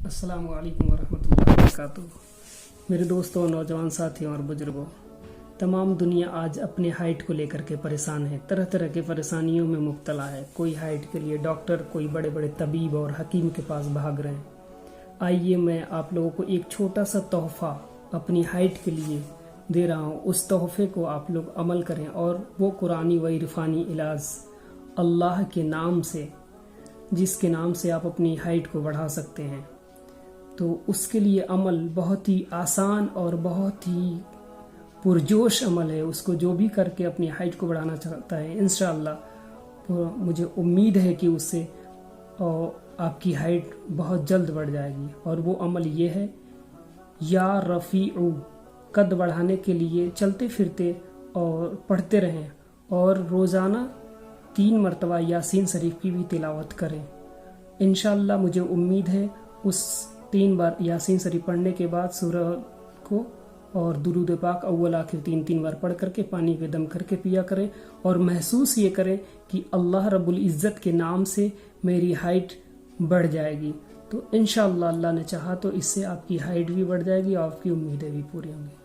السلام علیکم ورحمۃ اللہ وبرکاتہ۔ میرے دوستوں، نوجوان ساتھیوں اور بزرگوں، تمام دنیا آج اپنے ہائٹ کو لے کر کے پریشان ہے، طرح طرح کے پریشانیوں میں مبتلا ہے۔ کوئی ہائٹ کے لیے ڈاکٹر، کوئی بڑے بڑے طبیب اور حکیم کے پاس بھاگ رہے ہیں۔ آئیے میں آپ لوگوں کو ایک چھوٹا سا تحفہ اپنی ہائٹ کے لیے دے رہا ہوں۔ اس تحفے کو آپ لوگ عمل کریں، اور وہ قرآنی و عرفانی علاج اللہ کے نام سے، جس کے نام سے آپ اپنی ہائٹ کو بڑھا سکتے ہیں۔ تو اس کے لیے عمل بہت ہی آسان اور بہت ہی پرجوش عمل ہے۔ اس کو جو بھی کر کے اپنی ہائٹ کو بڑھانا چاہتا ہے، انشاءاللہ مجھے امید ہے کہ اس سے آپ کی ہائٹ بہت جلد بڑھ جائے گی۔ اور وہ عمل یہ ہے، یا رفیع، قد بڑھانے کے لیے چلتے پھرتے اور پڑھتے رہیں، اور روزانہ 3 مرتبہ یاسین شریف کی بھی تلاوت کریں۔ انشاءاللہ مجھے امید ہے اس 3 بار یاسین شریف پڑھنے کے بعد سورہ کو اور درود پاک اول آخر 3 بار پڑھ کر کے پانی پہ دم کر کے پیا کریں، اور محسوس یہ کریں کہ اللہ رب العزت کے نام سے میری ہائٹ بڑھ جائے گی۔ تو انشاءاللہ اللہ نے چاہا تو اس سے آپ کی ہائٹ بھی بڑھ جائے گی اور آپ کی امیدیں بھی پوری ہوں گی۔